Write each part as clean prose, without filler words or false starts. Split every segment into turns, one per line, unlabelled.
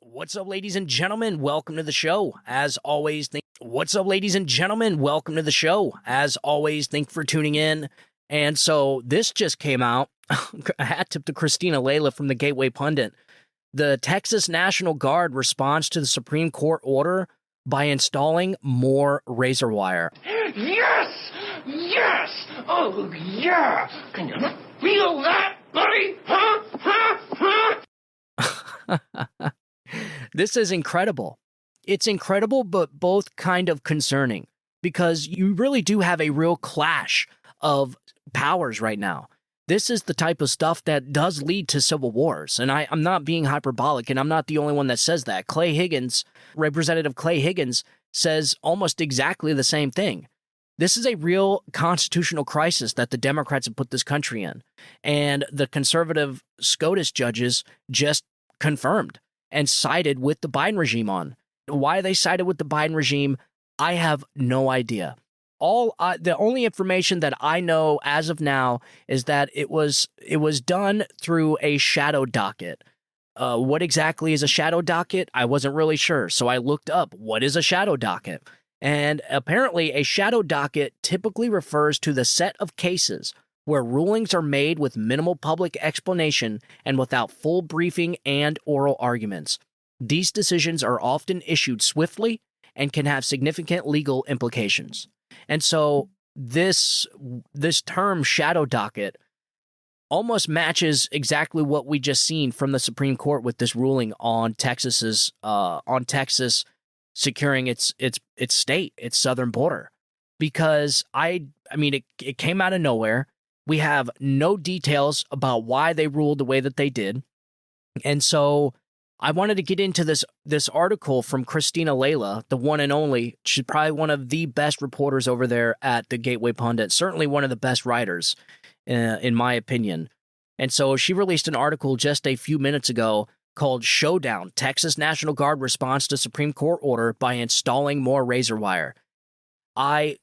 What's up, ladies and gentlemen? Welcome to the show. As always, thank for tuning in. And so this just came out. A hat tip to Christina Layla from the Gateway Pundit. The Texas National Guard responds to the Supreme Court order by installing more razor wire.
Yes! Yes! Oh, yeah! Can you feel that, buddy? Huh?
This is incredible. It's incredible, but both kind of concerning, because you really do have a real clash of powers right now. This is the type of stuff that does lead to civil wars, and I'm not being hyperbolic, and I'm not the only one that says that. Clay Higgins, Representative Clay Higgins, says almost exactly the same thing. This is a real constitutional crisis that the Democrats have put this country in, and the conservative Scotus judges just confirmed and sided with the Biden regime on. Why they sided with the Biden regime, I have no idea. The only information that I know as of now is that it was done through a shadow docket. What exactly is a shadow docket? I wasn't really sure, so I looked up what is a shadow docket. And apparently a shadow docket typically refers to the set of cases where rulings are made with minimal public explanation and without full briefing and oral arguments. These decisions are often issued swiftly and can have significant legal implications. And so this term shadow docket almost matches exactly what we just seen from the Supreme Court with this ruling on Texas securing its state, its southern border. Because it came out of nowhere. We have no details about why they ruled the way that they did. And so I wanted to get into this article from Christina Layla, the one and only. She's probably one of the best reporters over there at the Gateway Pundit, certainly one of the best writers, in my opinion. And so she released an article just a few minutes ago called Showdown, Texas National Guard Response to Supreme Court Order by Installing More Razor Wire. I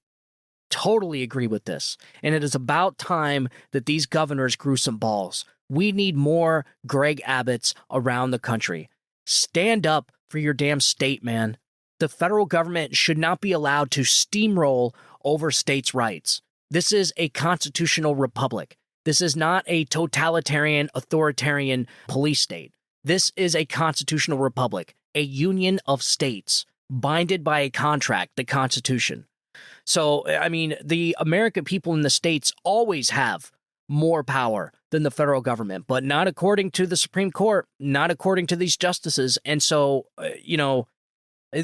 totally agree with this, and it is about time that these governors grew some balls. We need more Greg Abbotts around the country. Stand up for your damn state, man. The federal government should not be allowed to steamroll over states' rights. This is a constitutional republic. This is not a totalitarian, authoritarian police state. This is a constitutional republic, a union of states, binded by a contract, the Constitution. So, the American people in the states always have more power than the federal government, but not according to the Supreme Court, not according to these justices. And so,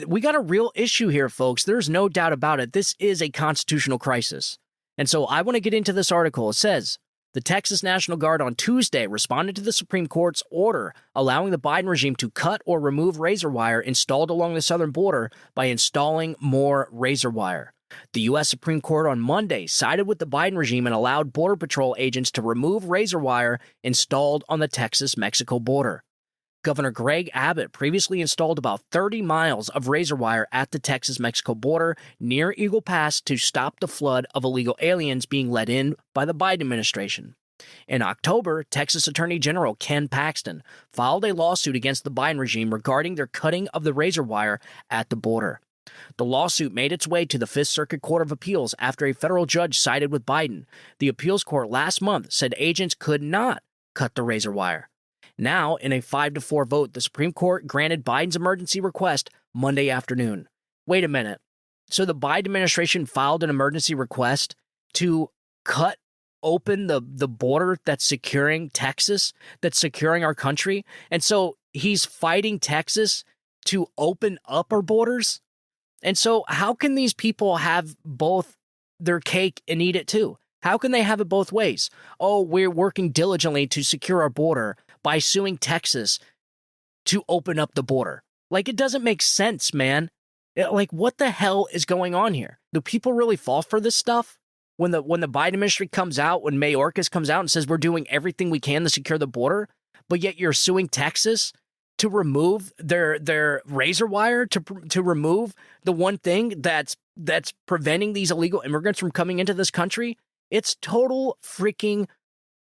we got a real issue here, folks. There's no doubt about it. This is a constitutional crisis. And so I want to get into this article. It says, the Texas National Guard on Tuesday responded to the Supreme Court's order allowing the Biden regime to cut or remove razor wire installed along the southern border by installing more razor wire. The U.S. Supreme Court on Monday sided with the Biden regime and allowed Border Patrol agents to remove razor wire installed on the Texas-Mexico border. Governor Greg Abbott previously installed about 30 miles of razor wire at the Texas-Mexico border near Eagle Pass to stop the flood of illegal aliens being let in by the Biden administration. In October, Texas Attorney General Ken Paxton filed a lawsuit against the Biden regime regarding their cutting of the razor wire at the border. The lawsuit made its way to the Fifth Circuit Court of Appeals after a federal judge sided with Biden. The appeals court last month said agents could not cut the razor wire. Now, in a 5-4 vote, the Supreme Court granted Biden's emergency request Monday afternoon. Wait a minute. So the Biden administration filed an emergency request to cut open the border that's securing Texas, that's securing our country? And so he's fighting Texas to open up our borders? And so how can these people have both their cake and eat it too? How can they have it both ways? Oh, we're working diligently to secure our border by suing Texas to open up the border. Like, it doesn't make sense, man. Like, what the hell is going on here? Do people really fall for this stuff? When the Biden administration comes out, when Mayorkas comes out and says we're doing everything we can to secure the border, but yet you're suing Texas to remove their razor wire, to remove the one thing that's preventing these illegal immigrants from coming into this country. It's total freaking,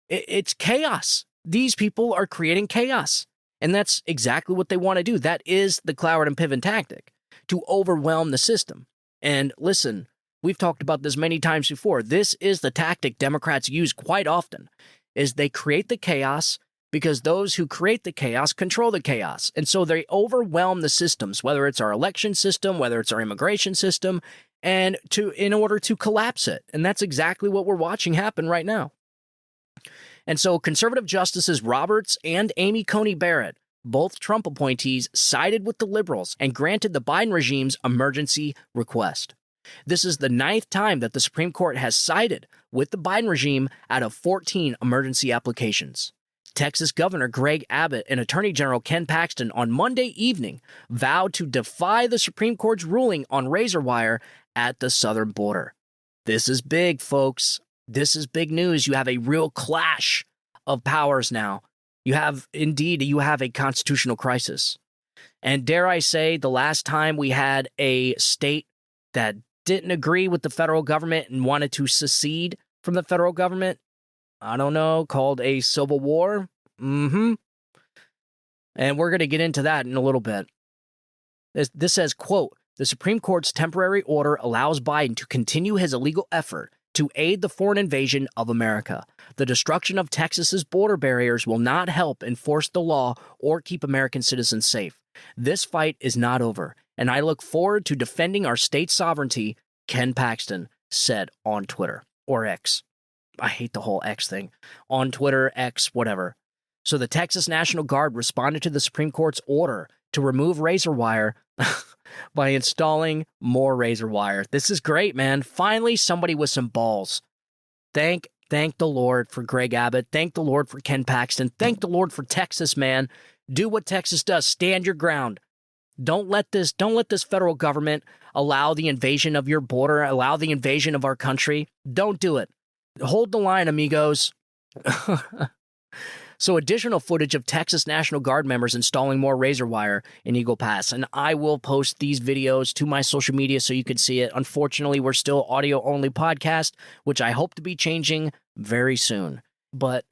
it's chaos. These people are creating chaos. And that's exactly what they want to do. That is the Cloward and Piven tactic, to overwhelm the system. And listen, we've talked about this many times before. This is the tactic Democrats use quite often, is they create the chaos because those who create the chaos control the chaos. And so they overwhelm the systems, whether it's our election system, whether it's our immigration system, and in order to collapse it. And that's exactly what we're watching happen right now. And so conservative justices Roberts and Amy Coney Barrett, both Trump appointees, sided with the liberals and granted the Biden regime's emergency request. This is the 9th time that the Supreme Court has sided with the Biden regime out of 14 emergency applications. Texas Governor Greg Abbott and Attorney General Ken Paxton on Monday evening vowed to defy the Supreme Court's ruling on razor wire at the southern border. This is big, folks. This is big news. You have a real clash of powers now. You have a constitutional crisis. And dare I say, the last time we had a state that didn't agree with the federal government and wanted to secede from the federal government, I don't know, called a civil war. And we're going to get into that in a little bit. This says, quote, the Supreme Court's temporary order allows Biden to continue his illegal effort to aid the foreign invasion of America. The destruction of Texas's border barriers will not help enforce the law or keep American citizens safe. This fight is not over, and I look forward to defending our state sovereignty, Ken Paxton said on Twitter, or X. I hate the whole X thing. On Twitter, X, whatever. So the Texas National Guard responded to the Supreme Court's order to remove razor wire by installing more razor wire. This is great, man. Finally, somebody with some balls. Thank the Lord for Greg Abbott. Thank the Lord for Ken Paxton. Thank the Lord for Texas, man. Do what Texas does. Stand your ground. Don't let this federal government allow the invasion of your border, allow the invasion of our country. Don't do it. Hold the line, amigos. So additional footage of Texas National Guard members installing more razor wire in Eagle Pass. And I will post these videos to my social media so you can see it. Unfortunately, we're still audio-only podcast, which I hope to be changing very soon. But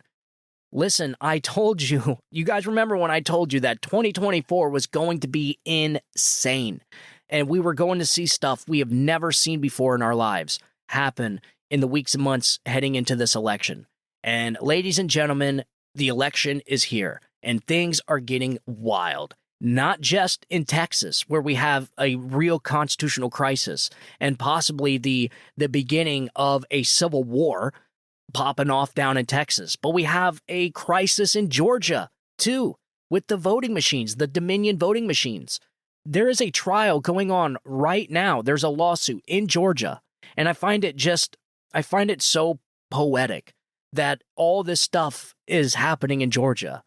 listen, I told you, you guys remember when I told you that 2024 was going to be insane. And we were going to see stuff we have never seen before in our lives happen in the weeks and months heading into this election. And ladies and gentlemen, the election is here, and things are getting wild. Not just in Texas, where we have a real constitutional crisis and possibly the beginning of a civil war popping off down in Texas, but we have a crisis in Georgia, too, with the voting machines, the Dominion voting machines. There is a trial going on right now. There's a lawsuit in Georgia, and I find it so poetic that all this stuff is happening in Georgia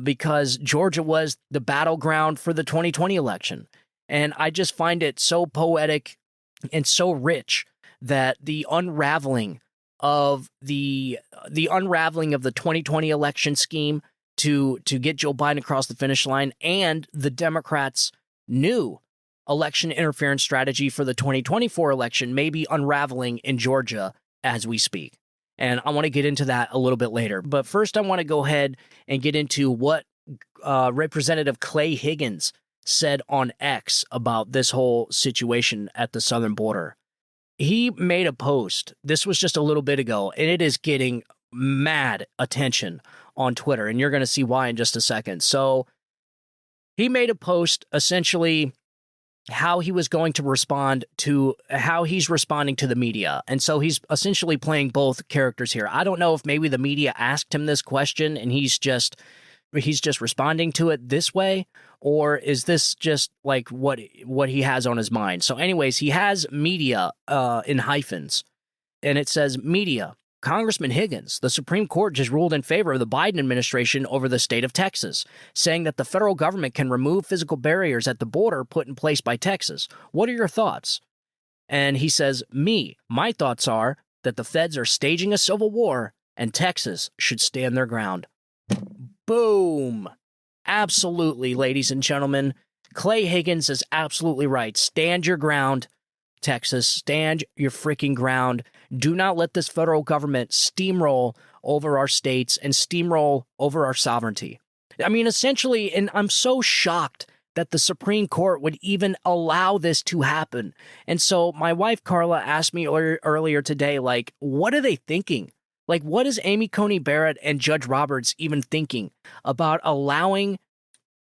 because Georgia was the battleground for the 2020 election. And I just find it so poetic and so rich that the unraveling of the 2020 election scheme to get Joe Biden across the finish line and the Democrats' new election interference strategy for the 2024 election may be unraveling in Georgia as we speak. And I want to get into that a little bit later. But first, I want to go ahead and get into what Representative Clay Higgins said on X about this whole situation at the southern border. He made a post. This was just a little bit ago, and it is getting mad attention on Twitter. And you're going to see why in just a second. So he made a post essentially how he was going to respond to how he's responding to the media. And so he's essentially playing both characters here. I don't know if maybe the media asked him this question and he's just responding to it this way, or is this just like what he has on his mind? So anyways, he has media in hyphens, and it says media. Congressman Higgins, the Supreme Court just ruled in favor of the Biden administration over the state of Texas, saying that the federal government can remove physical barriers at the border put in place by Texas. What are your thoughts? And he says, my thoughts are that the feds are staging a civil war and Texas should stand their ground. Boom. Absolutely, ladies and gentlemen. Clay Higgins is absolutely right. Stand your ground, Texas. Stand your freaking ground. Do not let this federal government steamroll over our states and steamroll over our sovereignty. I mean, essentially, and I'm so shocked that the Supreme Court would even allow this to happen. And so my wife, Carla, asked me earlier today, like, what are they thinking? Like, what is Amy Coney Barrett and Judge Roberts even thinking about allowing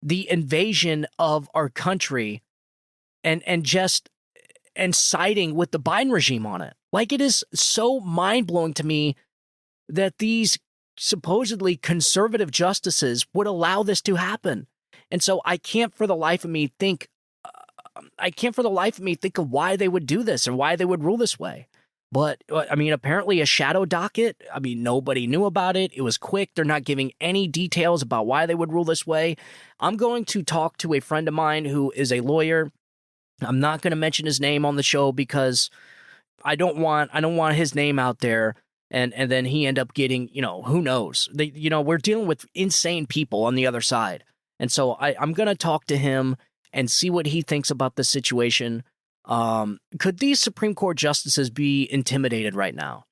the invasion of our country and siding with the Biden regime on it? Like, it is so mind-blowing to me that these supposedly conservative justices would allow this to happen. And so I can't for the life of me think of why they would do this or why they would rule this way. But I mean, apparently a shadow docket. I mean, nobody knew about it. It was quick. They're not giving any details about why they would rule this way. I'm going to talk to a friend of mine who is a lawyer. I'm not going to mention his name on the show because I don't want his name out there. And then he end up getting, who knows? We're dealing with insane people on the other side. And so I'm going to talk to him and see what he thinks about the situation. Could these Supreme Court justices be intimidated right now?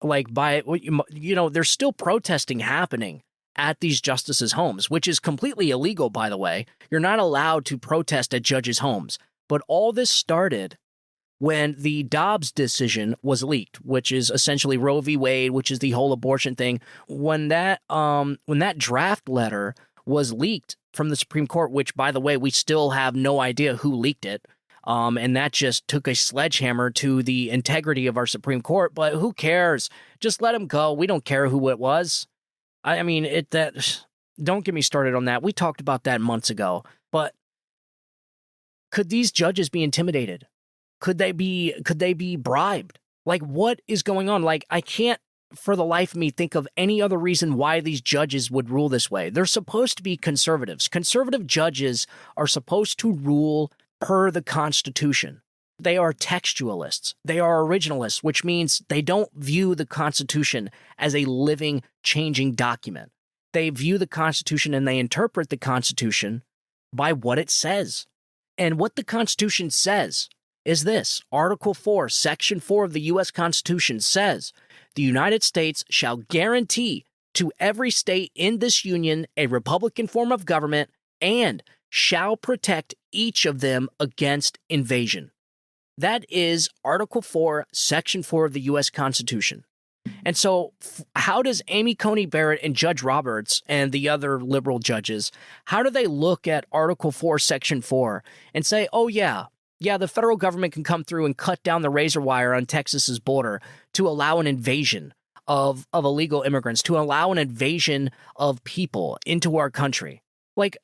Like there's still protesting happening at these justices' homes, which is completely illegal, by the way. You're not allowed to protest at judges' homes. But all this started when the Dobbs decision was leaked, which is essentially Roe v. Wade, which is the whole abortion thing. When that draft letter was leaked from the Supreme Court, which, by the way, we still have no idea who leaked it, and that just took a sledgehammer to the integrity of our Supreme Court. But who cares? Just let him go. We don't care who it was. I mean, don't get me started on that. We talked about that months ago. But could these judges be intimidated? Could they be bribed? Like, what is going on? Like, I can't for the life of me think of any other reason why these judges would rule this way. They're supposed to be conservatives. Conservative judges are supposed to rule per the Constitution. They are textualists. They are originalists, which means they don't view the Constitution as a living, changing document. They view the Constitution and they interpret the Constitution by what it says. And what the Constitution says is this. Article 4, Section 4 of the U.S. Constitution says, the United States shall guarantee to every state in this union a republican form of government and shall protect each of them against invasion. That is Article 4, Section 4 of the U.S. Constitution. And so how does Amy Coney Barrett and Judge Roberts and the other liberal judges, how do they look at Article 4, Section 4 and say, oh, yeah, the federal government can come through and cut down the razor wire on Texas's border to allow an invasion of illegal immigrants, to allow an invasion of people into our country? Like,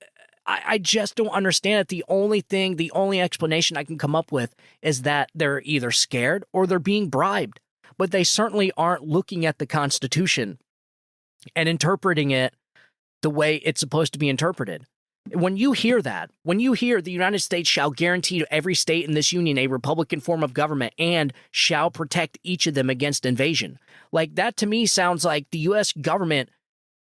I just don't understand it. The only explanation I can come up with is that they're either scared or they're being bribed. But they certainly aren't looking at the Constitution and interpreting it the way it's supposed to be interpreted. When you hear that, when you hear the United States shall guarantee to every state in this union a republican form of government and shall protect each of them against invasion, like that to me sounds like the U.S. government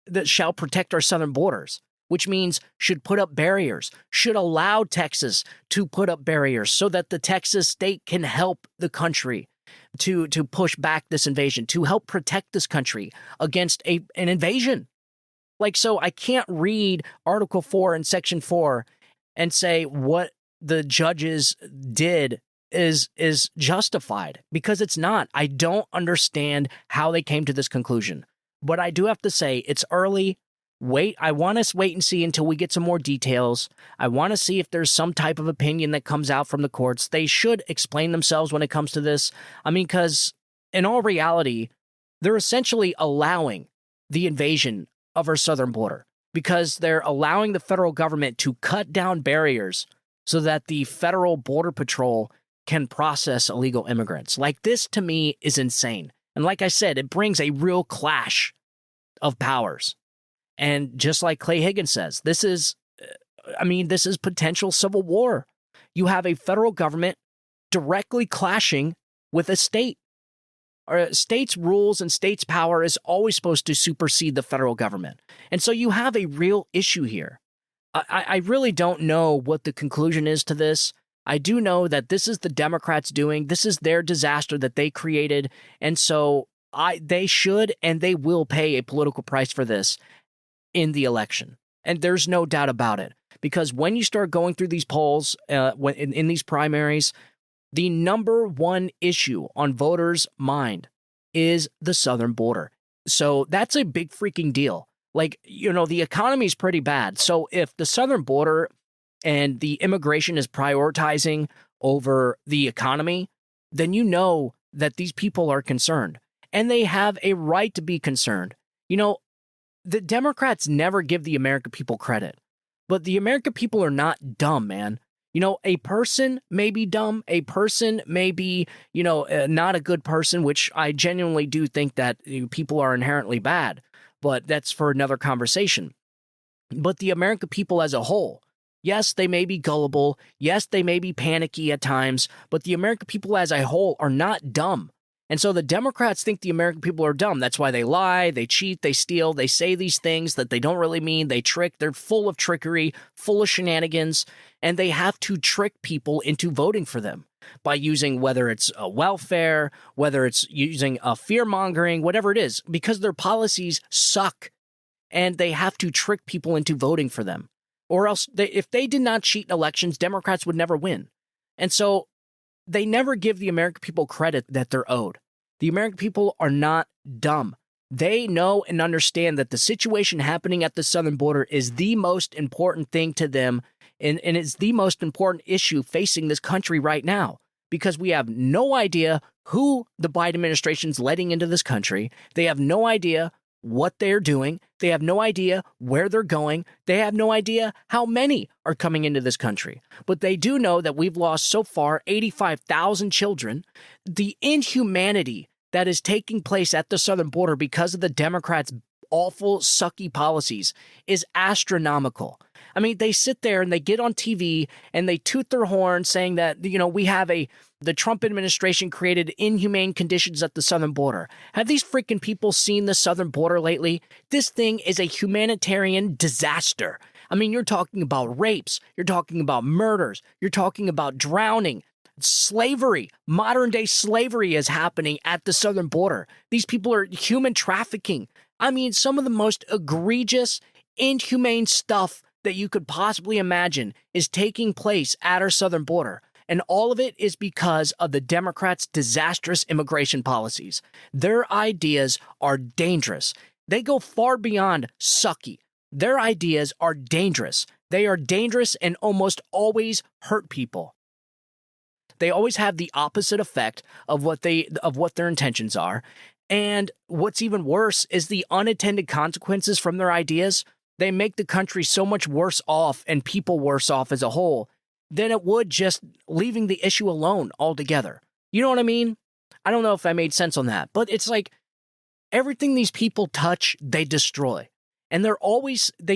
that shall protect our southern borders, which means should put up barriers, should allow Texas to put up barriers so that the Texas state can help the country to push back this invasion, to help protect this country against an invasion. Like, so I can't read Article 4 and Section 4 and say what the judges did is justified, because it's not. I don't understand how they came to this conclusion. But I do have to say it's early. I want to wait and see until we get some more details. I want to see if there's some type of opinion that comes out from the courts. They should explain themselves when it comes to this. I mean, because in all reality, they're essentially allowing the invasion of our southern border because they're allowing the federal government to cut down barriers so that the federal border patrol can process illegal immigrants. Like, this to me is insane. And like I said, it brings a real clash of powers. And just like Clay Higgins says, this is potential civil war. You have a federal government directly clashing with a state. Or states' rules and states' power is always supposed to supersede the federal government. And so you have a real issue here. I really don't know what the conclusion is to this. I do know that this is the Democrats doing. This is their disaster that they created. And so they should and they will pay a political price for this in the election. And there's no doubt about it. Because when you start going through these polls, in these primaries, the number one issue on voters' mind is the southern border. So that's a big freaking deal. Like, the economy is pretty bad. So if the southern border and the immigration is prioritizing over the economy, then you know that these people are concerned. And they have a right to be concerned. The Democrats never give the American people credit. But the American people are not dumb, man. A person may be dumb. A person may be, not a good person, which I genuinely do think that people are inherently bad. But that's for another conversation. But the American people as a whole, yes, they may be gullible. Yes, they may be panicky at times. But the American people as a whole are not dumb. And so the Democrats think the American people are dumb. That's why they lie, they cheat, they steal, they say these things that they don't really mean. They trick. They're full of trickery, full of shenanigans, and they have to trick people into voting for them by using whether it's welfare, whether it's using fear-mongering, whatever it is, because their policies suck, and they have to trick people into voting for them. Or else, if they did not cheat in elections, Democrats would never win. And so they never give the American people credit that they're owed. The American people are not dumb. They know and understand that the situation happening at the southern border is the most important thing to them, and it's the most important issue facing this country right now, because we have no idea who the Biden administration is letting into this country. They have no idea what they're doing. They have no idea where they're going. They have no idea how many are coming into this country. But they do know that we've lost so far 85,000 children. The inhumanity that is taking place at the southern border because of the Democrats' awful, sucky policies is astronomical. I mean, they sit there and they get on TV and they toot their horn saying that, we have the Trump administration created inhumane conditions at the southern border. Have these freaking people seen the southern border lately? This thing is a humanitarian disaster. I mean, you're talking about rapes. You're talking about murders. You're talking about drowning. Slavery, modern day slavery is happening at the southern border. These people are human trafficking. I mean, some of the most egregious, inhumane stuff that you could possibly imagine is taking place at our southern border. And all of it is because of the Democrats' disastrous immigration policies. Their ideas are dangerous. They go far beyond sucky. Their ideas are dangerous. They are dangerous and almost always hurt people. They always have the opposite effect of what their intentions are. And what's even worse is the unintended consequences from their ideas. They make the country so much worse off and people worse off as a whole than it would just leaving the issue alone altogether. You know what I mean? I don't know if I made sense on that, but it's like everything these people touch, they destroy. And they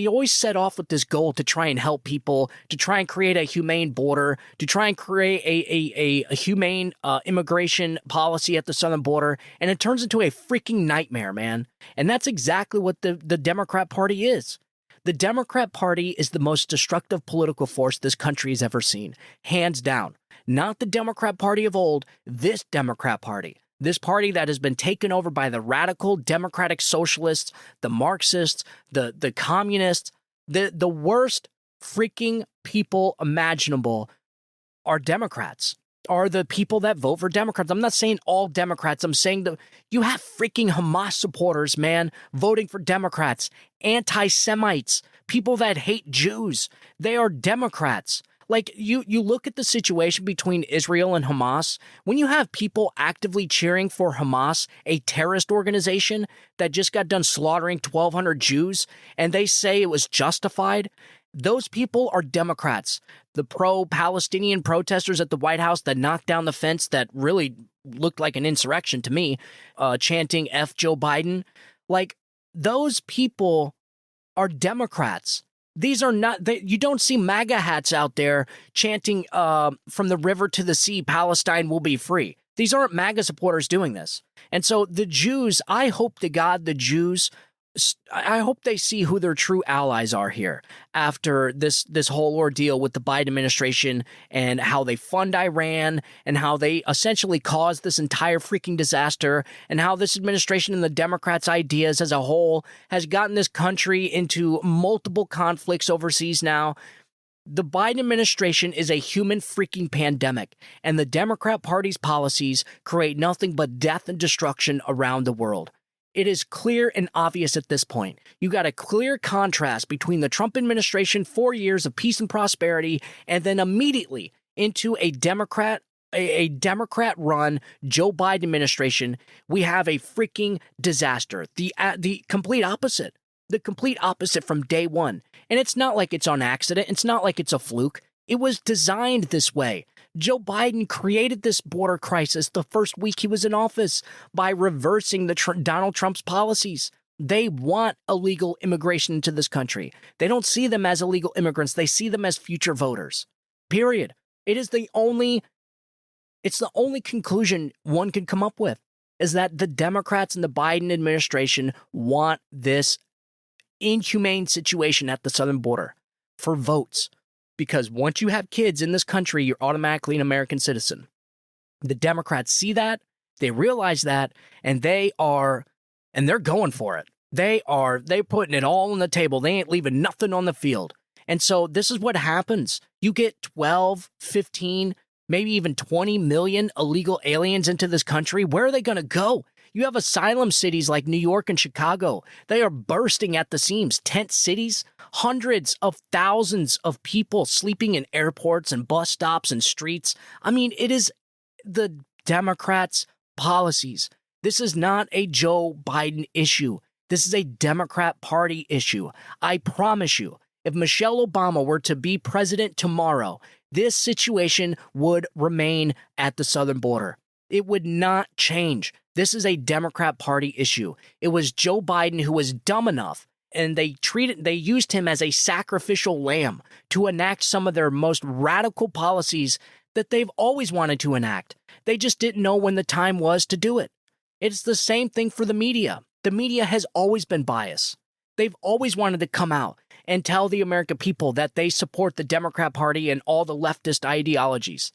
always set off with this goal to try and help people, to try and create a humane border, to try and create a humane immigration policy at the southern border. And it turns into a freaking nightmare, man. And that's exactly what the Democrat Party is. The Democrat Party is the most destructive political force this country has ever seen, hands down. Not the Democrat Party of old, this Democrat Party. This party that has been taken over by the radical democratic socialists, the Marxists, the communists, the worst freaking people imaginable are Democrats, are the people that vote for Democrats. I'm not saying all Democrats. I'm saying that you have freaking Hamas supporters, man, voting for Democrats, anti-Semites, people that hate Jews. They are Democrats. Like, you look at the situation between Israel and Hamas. When you have people actively cheering for Hamas, a terrorist organization that just got done slaughtering 1,200 Jews, and they say it was justified, those people are Democrats. The pro-Palestinian protesters at the White House that knocked down the fence that really looked like an insurrection to me, chanting F Joe Biden, like, those people are Democrats. These are not, you don't see MAGA hats out there chanting from the river to the sea, Palestine will be free. These aren't MAGA supporters doing this. And so the Jews, I hope to God the Jews I hope they see who their true allies are here after this whole ordeal with the Biden administration and how they fund Iran and how they essentially caused this entire freaking disaster and how this administration and the Democrats' ideas as a whole has gotten this country into multiple conflicts overseas now. The Biden administration is a human freaking pandemic, and the Democrat Party's policies create nothing but death and destruction around the world. It is clear and obvious at this point. You got a clear contrast between the Trump administration 4 years of peace and prosperity and then immediately into a Democrat-run Joe Biden administration. We have a freaking disaster. The complete opposite. The complete opposite from day one. And it's not like it's on accident. It's not like it's a fluke. It was designed this way. Joe Biden created this border crisis the first week he was in office by reversing Donald Trump's policies. They want illegal immigration into this country. They don't see them as illegal immigrants. They see them as future voters. Period. It's the only conclusion one can come up with, is that the Democrats and the Biden administration want this inhumane situation at the southern border for votes. Because once you have kids in this country, you're automatically an American citizen. The Democrats see that, they realize that, and they're going for it. They're putting it all on the table. They ain't leaving nothing on the field. And so this is what happens. You get 12, 15, maybe even 20 million illegal aliens into this country. Where are they going to go? You have asylum cities like New York and Chicago. They are bursting at the seams. Tent cities, hundreds of thousands of people sleeping in airports and bus stops and streets. I mean, it is the Democrats' policies. This is not a Joe Biden issue. This is a Democrat Party issue. I promise you, if Michelle Obama were to be president tomorrow, this situation would remain at the southern border. It would not change. This is a Democrat Party issue. It was Joe Biden who was dumb enough, and they used him as a sacrificial lamb to enact some of their most radical policies that they've always wanted to enact. They just didn't know when the time was to do it. It's the same thing for the media. The media has always been biased. They've always wanted to come out and tell the American people that they support the Democrat Party and all the leftist ideologies.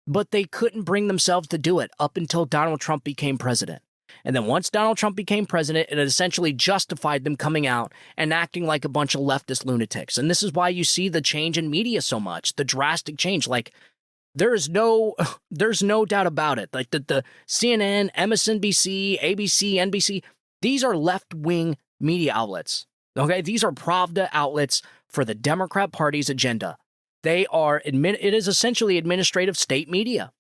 But they couldn't bring themselves to do it up until Donald Trump became president. And then once Donald Trump became president, it essentially justified them coming out and acting like a bunch of leftist lunatics. And this is why you see the change in media so much, the drastic change. Like, there's no doubt about it. Like the CNN, MSNBC, ABC, NBC, these are left-wing media outlets. Okay, these are Pravda outlets for the Democrat Party's agenda. It is essentially administrative state media.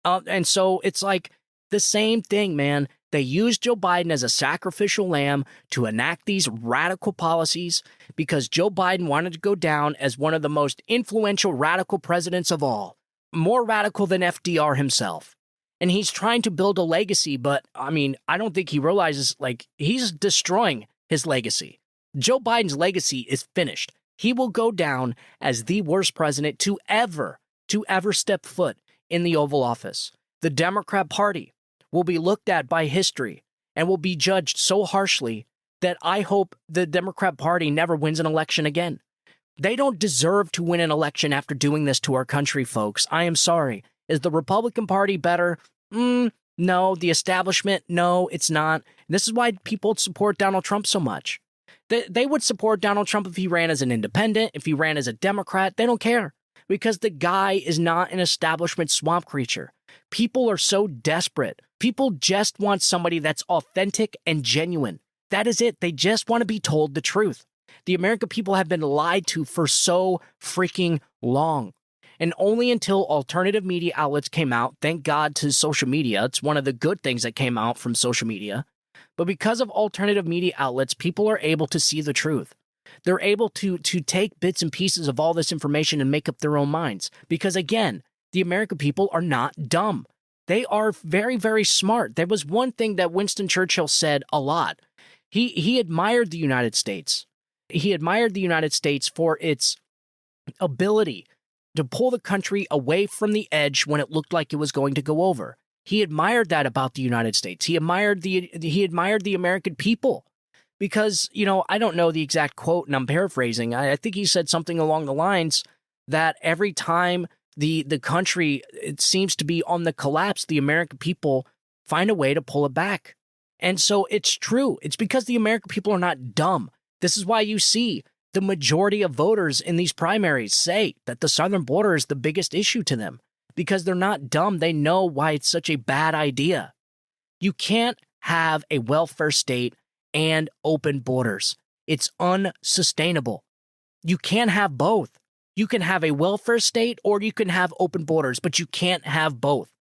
And so it's like the same thing, man. They used Joe Biden as a sacrificial lamb to enact these radical policies because Joe Biden wanted to go down as one of the most influential radical presidents of all, more radical than FDR himself. And he's trying to build a legacy, but I mean, I don't think he realizes, like, he's destroying his legacy. Joe Biden's legacy is finished. He will go down as the worst president to ever step foot in the Oval Office. The Democrat Party will be looked at by history and will be judged so harshly that I hope the Democrat Party never wins an election again. They don't deserve to win an election after doing this to our country, folks. I am sorry. Is the Republican Party better? No. The establishment? No, it's not. This is why people support Donald Trump so much. They would support Donald Trump if he ran as an independent, if he ran as a Democrat. They don't care because the guy is not an establishment swamp creature. People are so desperate. People just want somebody that's authentic and genuine. That is it. They just want to be told the truth. The American people have been lied to for so freaking long. And only until alternative media outlets came out, thank God to social media, it's one of the good things that came out from social media. But because of alternative media outlets, people are able to see the truth. They're able to take bits and pieces of all this information and make up their own minds. Because again, the American people are not dumb. They are very, very smart. There was one thing that Winston Churchill said a lot. He admired the United States. He admired the United States for its ability to pull the country away from the edge when it looked like it was going to go over. He admired that about the United States. He admired the American people Because, I don't know the exact quote and I'm paraphrasing. I think he said something along the lines that every time the country, it seems to be on the collapse, the American people find a way to pull it back. And so it's true. It's because the American people are not dumb. This is why you see the majority of voters in these primaries say that the southern border is the biggest issue to them, because they're not dumb. They know why it's such a bad idea. You can't have a welfare state and open borders. It's unsustainable. You can't have both. You can have a welfare state or you can have open borders, but you can't have both.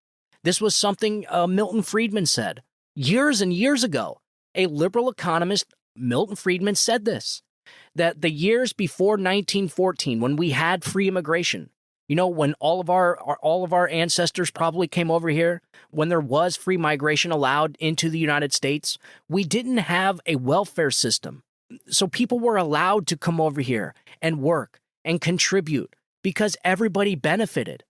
This was something Milton Friedman said years and years ago. A liberal economist, Milton Friedman, said this, that the years before 1914, when we had free immigration, when all of our ancestors probably came over here, when there was free migration allowed into the United States, we didn't have a welfare system. So people were allowed to come over here and work and contribute because everybody benefited.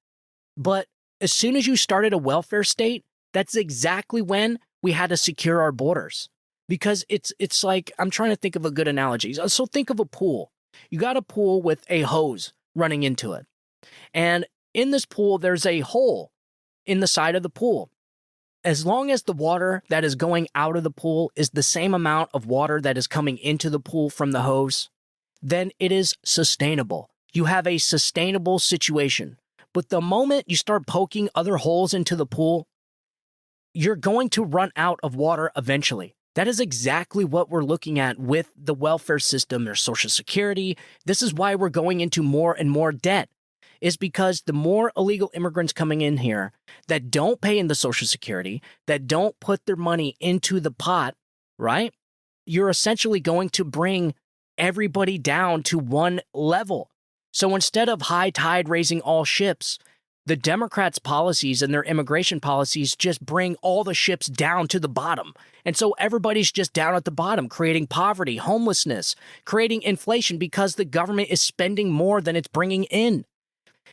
But as soon as you started a welfare state, that's exactly when we had to secure our borders. Because it's like, I'm trying to think of a good analogy. So think of a pool. You got a pool with a hose running into it. And in this pool, there's a hole in the side of the pool. As long as the water that is going out of the pool is the same amount of water that is coming into the pool from the hose, then it is sustainable. You have a sustainable situation. But the moment you start poking other holes into the pool, you're going to run out of water eventually. That is exactly what we're looking at with the welfare system or Social Security. This is why we're going into more and more debt, is because the more illegal immigrants coming in here that don't pay into Social Security, that don't put their money into the pot, right? You're essentially going to bring everybody down to one level. So instead of high tide raising all ships, the Democrats' policies and their immigration policies just bring all the ships down to the bottom. And so everybody's just down at the bottom, creating poverty, homelessness, creating inflation because the government is spending more than it's bringing in.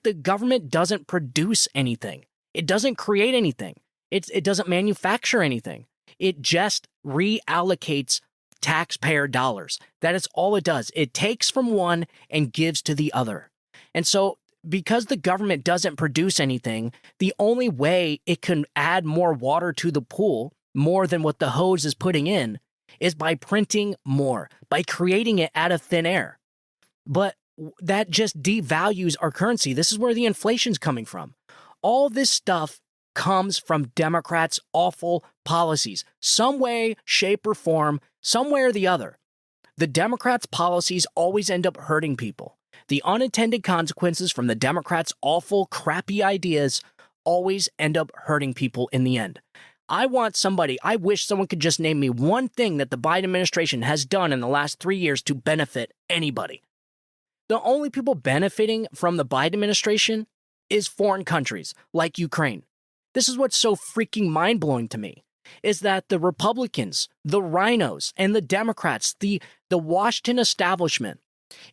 The government doesn't produce anything. It doesn't create anything. It doesn't manufacture anything. It just reallocates taxpayer dollars. That is all it does. It takes from one and gives to the other. And so because the government doesn't produce anything, the only way it can add more water to the pool, more than what the hose is putting in, is by printing more, by creating it out of thin air. But that just devalues our currency. This is where the inflation's coming from. All this stuff comes from Democrats' awful policies. Some way, shape, or form, some way or the other. The Democrats' policies always end up hurting people. The unintended consequences from the Democrats' awful, crappy ideas always end up hurting people in the end. I wish someone could just name me one thing that the Biden administration has done in the last 3 years to benefit anybody. The only people benefiting from the Biden administration is foreign countries like Ukraine. This is what's so freaking mind-blowing to me, is that the Republicans, the rhinos, and the Democrats, the Washington establishment,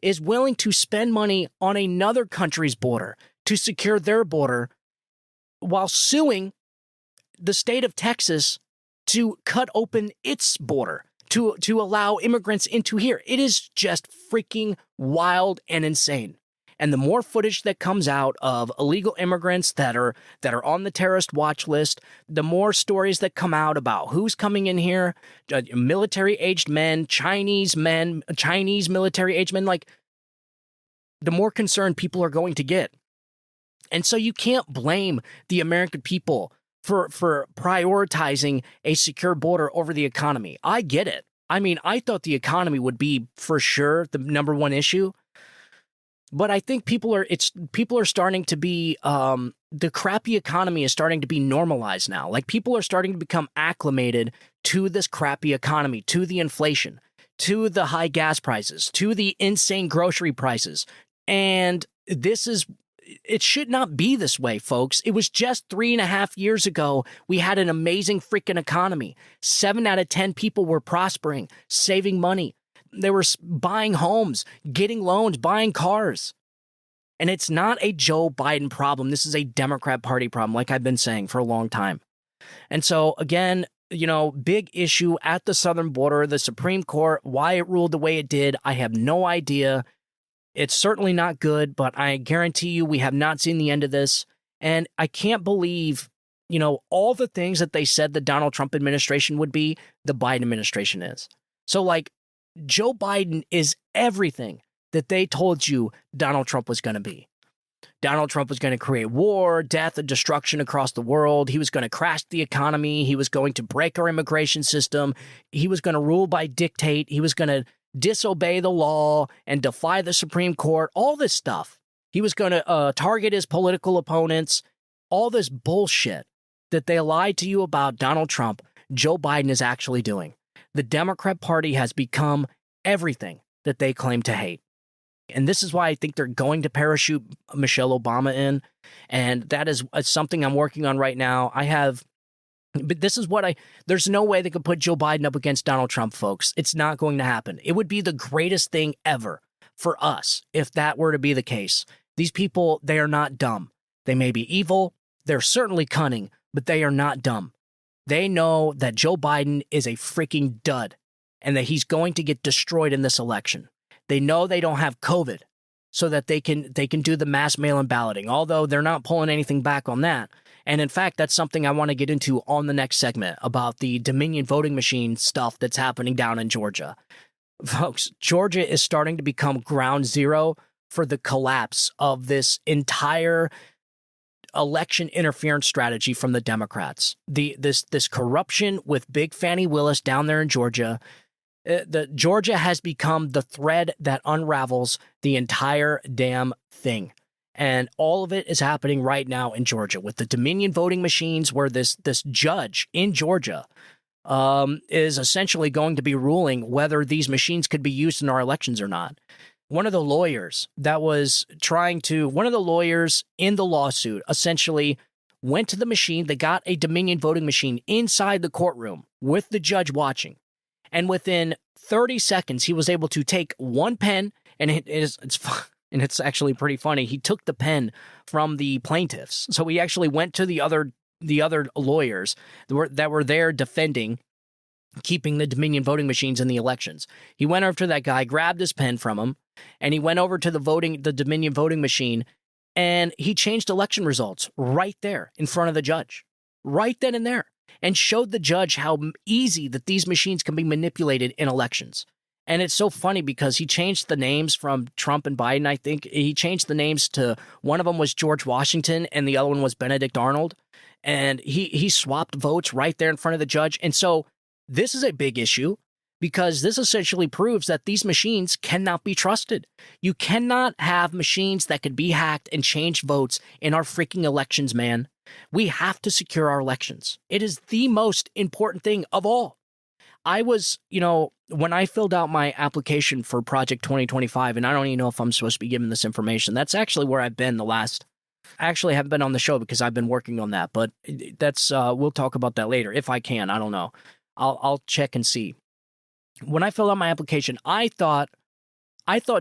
is willing to spend money on another country's border to secure their border while suing the state of Texas to cut open its border to allow immigrants into here. It is just freaking wild and insane. And the more footage that comes out of illegal immigrants that are on the terrorist watch list, the more stories that come out about who's coming in here, military-aged men, Chinese military-aged men, like, the more concerned people are going to get. And so you can't blame the American people for prioritizing a secure border over the economy. I get it. I mean, I thought the economy would be, for sure, the number one issue. But I think people are starting to be, the crappy economy is starting to be normalized now. Like, people are starting to become acclimated to this crappy economy, to the inflation, to the high gas prices, to the insane grocery prices. And it should not be this way, folks. It was just 3.5 years ago we had an amazing freaking economy. 7 out of 10 people were prospering, saving money. They were buying homes, getting loans, buying cars. And it's not a Joe Biden problem. This is a Democrat Party problem, like I've been saying for a long time. And so, again, big issue at the southern border, the Supreme Court, why it ruled the way it did. I have no idea. It's certainly not good, but I guarantee you we have not seen the end of this. And I can't believe, all the things that they said the Donald Trump administration would be, the Biden administration is. So, Joe Biden is everything that they told you Donald Trump was going to be. Donald Trump was going to create war, death, and destruction across the world. He was going to crash the economy. He was going to break our immigration system. He was going to rule by dictate. He was going to disobey the law and defy the Supreme Court, all this stuff. He was going to target his political opponents, all this bullshit that they lied to you about Donald Trump, Joe Biden is actually doing. The Democrat Party has become everything that they claim to hate. And this is why I think they're going to parachute Michelle Obama in. And that is something I'm working on right now. But this is there's no way they could put Joe Biden up against Donald Trump, folks. It's not going to happen. It would be the greatest thing ever for us if that were to be the case. These people, they are not dumb. They may be evil. They're certainly cunning, but they are not dumb. They know that Joe Biden is a freaking dud and that he's going to get destroyed in this election. They know they don't have COVID so that they can do the mass mail-in balloting, although they're not pulling anything back on that. And in fact, that's something I want to get into on the next segment about the Dominion voting machine stuff that's happening down in Georgia. Folks, Georgia is starting to become ground zero for the collapse of this entire election interference strategy from the Democrats. This corruption with Big Fannie Willis down there in Georgia. Georgia has become the thread that unravels the entire damn thing. And all of it is happening right now in Georgia with the Dominion voting machines, where this judge in Georgia is essentially going to be ruling whether these machines could be used in our elections or not. One of the lawyers in the lawsuit essentially went to the machine. They got a Dominion voting machine inside the courtroom with the judge watching. And within 30 seconds, he was able to take one pen, and it's actually pretty funny. He took the pen from the plaintiffs. So he actually went to the other lawyers that were there defending keeping the Dominion voting machines in the elections. He went over to that guy, grabbed his pen from him, and he went over to the Dominion voting machine, and he changed election results right there in front of the judge, right then and there, and showed the judge how easy that these machines can be manipulated in elections. And it's so funny because he changed the names from Trump and Biden. I think he changed the names to, one of them was George Washington and the other one was Benedict Arnold. And he swapped votes right there in front of the judge. And so this is a big issue because this essentially proves that these machines cannot be trusted. You cannot have machines that could be hacked and change votes in our freaking elections, man. We have to secure our elections. It is the most important thing of all. I was, when I filled out my application for Project 2025, and I don't even know if I'm supposed to be giving this information, that's actually where I've been I actually haven't been on the show because I've been working on that, but that's, we'll talk about that later if I can. I don't know. I'll check and see. When I filled out my application, I thought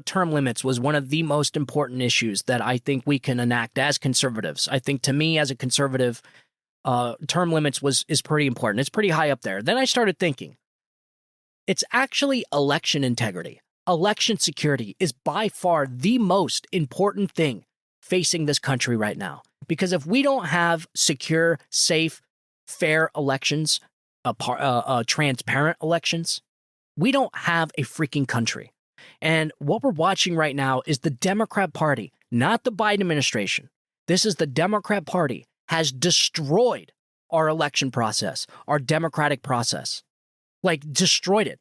term limits was one of the most important issues that I think we can enact as conservatives. I think to me as a conservative, term limits is pretty important. It's pretty high up there. Then I started thinking, it's actually election integrity. Election security is by far the most important thing facing this country right now. Because if we don't have secure, safe, fair elections, transparent elections, we don't have a freaking country. And what we're watching right now is the Democrat Party, not the Biden administration. This is the Democrat Party has destroyed our election process, our democratic process. Destroyed it.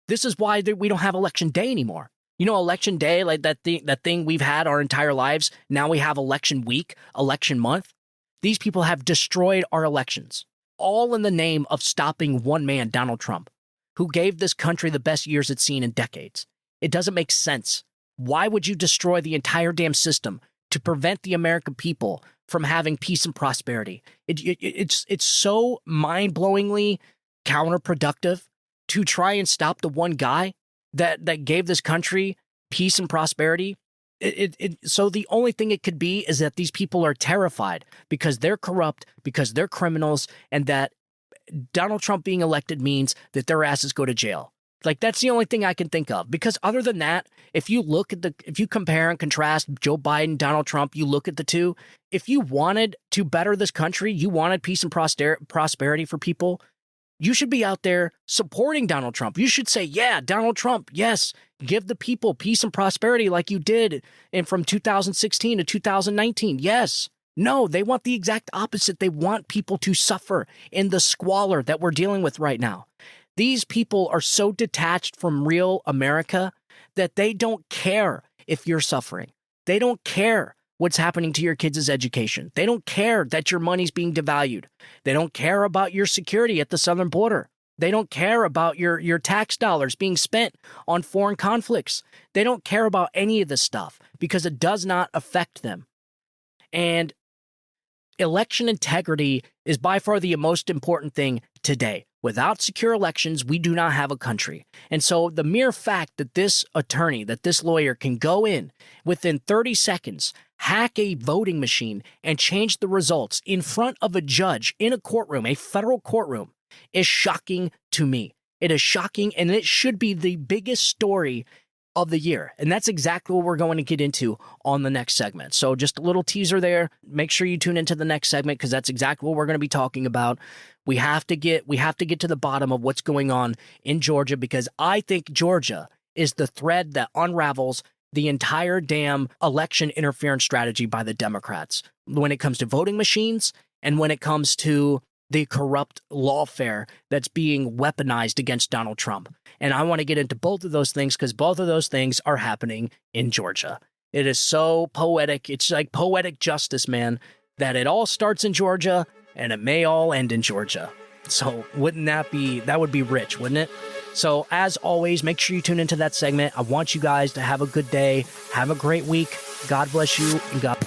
This is why we don't have election day anymore. Election day, like that thing we've had our entire lives. Now we have election week, election month. These people have destroyed our elections, all in the name of stopping one man, Donald Trump, who gave this country the best years it's seen in decades. It doesn't make sense. Why would you destroy the entire damn system to prevent the American people from having peace and prosperity? It's so mind-blowingly counterproductive to try and stop the one guy that gave this country peace and prosperity. So the only thing it could be is that these people are terrified because they're corrupt, because they're criminals, and that Donald Trump being elected means that their asses go to jail. Like, that's the only thing I can think of. Because other than that, if you compare and contrast Joe Biden, Donald Trump, you look at the two, if you wanted to better this country, you wanted peace and prosperity for people, you should be out there supporting Donald Trump. You should say, yeah, Donald Trump, yes, give the people peace and prosperity like you did from 2016 to 2019. Yes. No, they want the exact opposite. They want people to suffer in the squalor that we're dealing with right now. These people are so detached from real America that they don't care if you're suffering. They don't care what's happening to your kids' education. They don't care that your money's being devalued. They don't care about your security at the southern border. They don't care about your tax dollars being spent on foreign conflicts. They don't care about any of this stuff because it does not affect them. And election integrity is by far the most important thing today. Without secure elections, we do not have a country. And so the mere fact that this attorney, that this lawyer can go in within 30 seconds, hack a voting machine, and change the results in front of a judge in a courtroom, a federal courtroom, is shocking to me. It is shocking, and it should be the biggest story of the year. And that's exactly what we're going to get into on the next segment. So just a little teaser there. Make sure you tune into the next segment because that's exactly what we're going to be talking about. We have to get to the bottom of what's going on in Georgia because I think Georgia is the thread that unravels the entire damn election interference strategy by the Democrats when it comes to voting machines and when it comes to the corrupt lawfare that's being weaponized against Donald Trump. And I want to get into both of those things because both of those things are happening in Georgia. It is so poetic. It's like poetic justice, man, that it all starts in Georgia and it may all end in Georgia. So that would be rich, wouldn't it? So as always, make sure you tune into that segment. I want you guys to have a good day. Have a great week. God bless you and God.